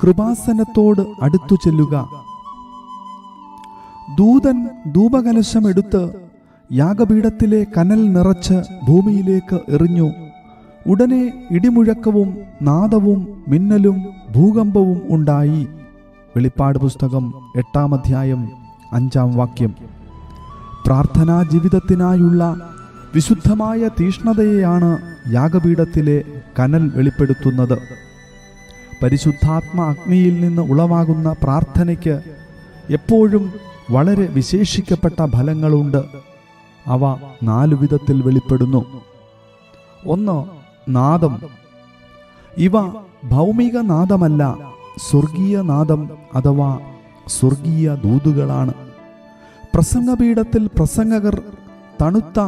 കൃപാസനത്തോട് അടുത്തു ചെല്ലുക. ദൂതൻ ധൂപകലശമെടുത്ത് യാഗപീഠത്തിലെ കനൽ നിറച്ച് ഭൂമിയിലേക്ക് എറിഞ്ഞു. ഉടനെ ഇടിമുഴക്കവും നാദവും മിന്നലും ഭൂകമ്പവും ഉണ്ടായി. വെളിപ്പാട് പുസ്തകം 8-ാം അധ്യായം 5-ാം വാക്യം. പ്രാർത്ഥനാ ജീവിതത്തിനായുള്ള വിശുദ്ധമായ തീഷ്ണതയെയാണ് യാഗപീഠത്തിലെ കനൽ വെളിപ്പെടുത്തുന്നത്. പരിശുദ്ധാത്മ അഗ്നിയിൽ നിന്ന് ഉളവാകുന്ന പ്രാർത്ഥനയ്ക്ക് എപ്പോഴും വളരെ വിശേഷിക്കപ്പെട്ട ഫലങ്ങളുണ്ട്. അവ 4 വിധത്തിൽ വെളിപ്പെടുന്നു. 1. നാദം. ഇവ ഭൗമിക നാദമല്ല, സ്വർഗീയ നാദം അഥവാ സ്വർഗീയ ദൂതുകളാണ്. പ്രസംഗപീഠത്തിൽ പ്രസംഗകർ തണുത്ത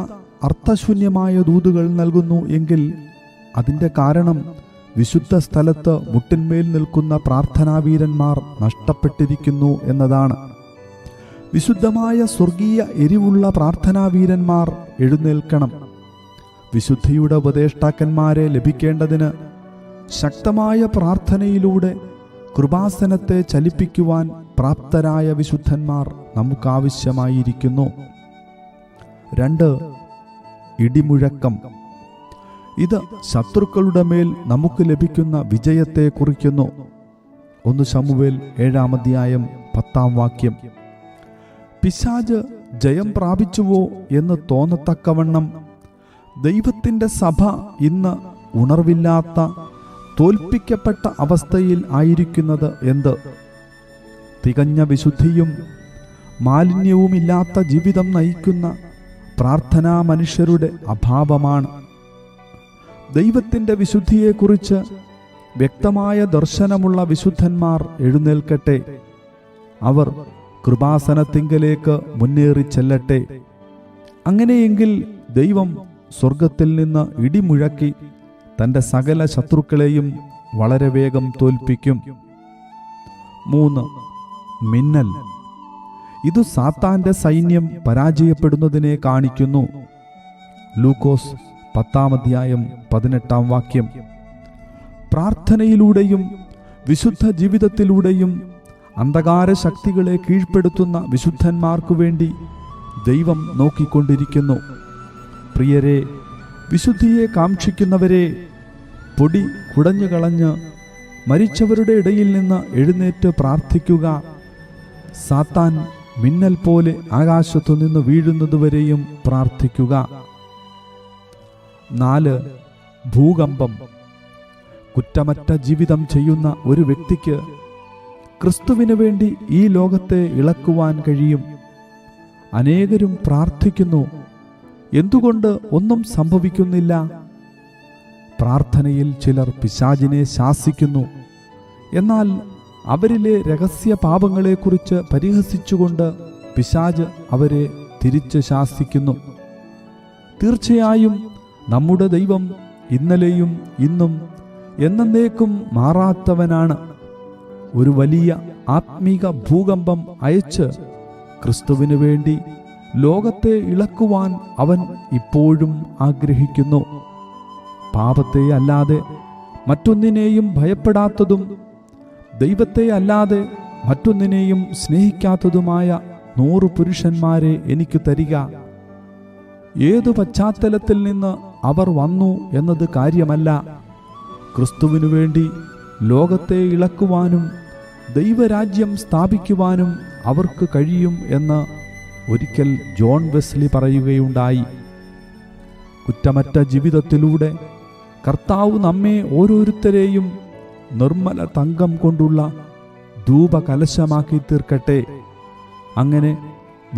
അർത്ഥശൂന്യമായ ദൂതുകൾ നൽകുന്നു എങ്കിൽ അതിൻ്റെ കാരണം വിശുദ്ധ സ്ഥലത്ത് മുട്ടിന്മേൽ നിൽക്കുന്ന പ്രാർത്ഥനാവീരന്മാർ നഷ്ടപ്പെട്ടിരിക്കുന്നു എന്നതാണ്. വിശുദ്ധമായ സ്വർഗീയ എരിവുള്ള പ്രാർത്ഥനാവീരന്മാർ എഴുന്നേൽക്കണം. വിശുദ്ധിയുടെ ഉപദേഷ്ടാക്കന്മാരെ ലഭിക്കേണ്ടതിന് ശക്തമായ പ്രാർത്ഥനയിലൂടെ കൃപാസനത്തെ ചലിപ്പിക്കുവാൻ പ്രാപ്തരായ വിശുദ്ധന്മാർ നമുക്കാവശ്യമായിരിക്കുന്നു. 2. ഇടിമുഴക്കം. ഇത് ശത്രുക്കളുടെ മേൽ നമുക്ക് ലഭിക്കുന്ന വിജയത്തെ കുറിക്കുന്നു. 1 ശമൂവേൽ 7-ാം അധ്യായം 10-ാം വാക്യം. പിശാച് ജയം പ്രാപിച്ചുവോ എന്ന് തോന്നത്തക്കവണ്ണം ദൈവത്തിൻ്റെ സഭ ഇന്ന് ഉണർവില്ലാത്ത തോൽപ്പിക്കപ്പെട്ട അവസ്ഥയിൽ ആയിരിക്കുന്നത് എന്ത്? തികഞ്ഞ വിശുദ്ധിയും മാലിന്യവുമില്ലാത്ത ജീവിതം നയിക്കുന്ന പ്രാർത്ഥനാ മനുഷ്യരുടെ അഭാവമാണ്. ദൈവത്തിൻ്റെ വിശുദ്ധിയെക്കുറിച്ച് വ്യക്തമായ ദർശനമുള്ള വിശുദ്ധന്മാർ എഴുന്നേൽക്കട്ടെ. അവർ കൃപാസനത്തിങ്കലേക്ക് മുന്നേറി ചെല്ലട്ടെ. അങ്ങനെയെങ്കിൽ ദൈവം സ്വർഗത്തിൽ നിന്ന് ഇടിമുഴക്കി തൻ്റെ സകല ശത്രുക്കളെയും വളരെ വേഗം തോൽപ്പിക്കും. 3. മിന്നൽ. ഇത് സാത്താന്റെ സൈന്യം പരാജയപ്പെടുന്നതിനെ കാണിക്കുന്നു. ലൂക്കോസ് 10-ാം അധ്യായം 18-ാം വാക്യം. പ്രാർത്ഥനയിലൂടെയും വിശുദ്ധ ജീവിതത്തിലൂടെയും അന്ധകാര ശക്തികളെ കീഴ്പ്പെടുത്തുന്ന വിശുദ്ധന്മാർക്കു വേണ്ടി ദൈവം നോക്കിക്കൊണ്ടിരിക്കുന്നു. പ്രിയരെ, വിശുദ്ധിയെ കാക്ഷിക്കുന്നവരെ, പൊടി കുടഞ്ഞുകളഞ്ഞ് മരിച്ചവരുടെ ഇടയിൽ നിന്ന് എഴുന്നേറ്റ് പ്രാർത്ഥിക്കുക. സാത്താൻ മിന്നൽ പോലെ ആകാശത്തു നിന്ന് വീഴുന്നതുവരെയും പ്രാർത്ഥിക്കുക. 4. ഭൂകമ്പം. കുറ്റമറ്റ ജീവിതം ചെയ്യുന്ന ഒരു വ്യക്തിക്ക് ക്രിസ്തുവിന് വേണ്ടി ഈ ലോകത്തെ ഇളക്കുവാൻ കഴിയും. അനേകരും പ്രാർത്ഥിക്കുന്നു, എന്തുകൊണ്ട് ഒന്നും സംഭവിക്കുന്നില്ല? പ്രാർത്ഥനയിൽ ചിലർ പിശാചിനെ ശാസിക്കുന്നു. എന്നാൽ അവരിലെ രഹസ്യ പാപങ്ങളെക്കുറിച്ച് പരിഹസിച്ചുകൊണ്ട് പിശാച് അവരെ തിരിച്ച് ശാസിക്കുന്നു. തീർച്ചയായും നമ്മുടെ ദൈവം ഇന്നലെയും ഇന്നും എന്നേക്കും മാറാത്തവനാണ്. ഒരു വലിയ ആത്മീക ഭൂകമ്പം അയച്ച് ക്രിസ്തുവിനു വേണ്ടി ലോകത്തെ ഇളക്കുവാൻ അവൻ ഇപ്പോഴും ആഗ്രഹിക്കുന്നു. പാപത്തെ അല്ലാതെ മറ്റൊന്നിനെയും ഭയപ്പെടാത്തതും ദൈവത്തെ അല്ലാതെ മറ്റൊന്നിനെയും സ്നേഹിക്കാത്തതുമായ 100 പുരുഷന്മാരെ എനിക്ക് തരിക. ഏതു പശ്ചാത്തലത്തിൽ നിന്ന് അവർ വന്നു എന്നത് കാര്യമല്ല. ക്രിസ്തുവിനു വേണ്ടി ലോകത്തെ ഇളക്കുവാനും ദൈവരാജ്യം സ്ഥാപിക്കുവാനും അവർക്ക് കഴിയും എന്ന് ഒരിക്കൽ ജോൺ വെസ്ലി പറയുകയുണ്ടായി. കുറ്റമറ്റ ജീവിതത്തിലൂടെ കർത്താവ് നമ്മെ ഓരോരുത്തരെയും നിർമ്മല തങ്കം കൊണ്ടുള്ള ധൂപകലശമാക്കി തീർക്കട്ടെ. അങ്ങനെ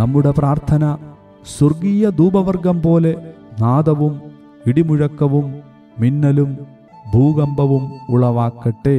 നമ്മുടെ പ്രാർത്ഥന സ്വർഗീയ ധൂപവർഗം പോലെ നാദവും ഇടിമുഴക്കവും മിന്നലും ഭൂകമ്പവും ഉളവാക്കട്ടെ.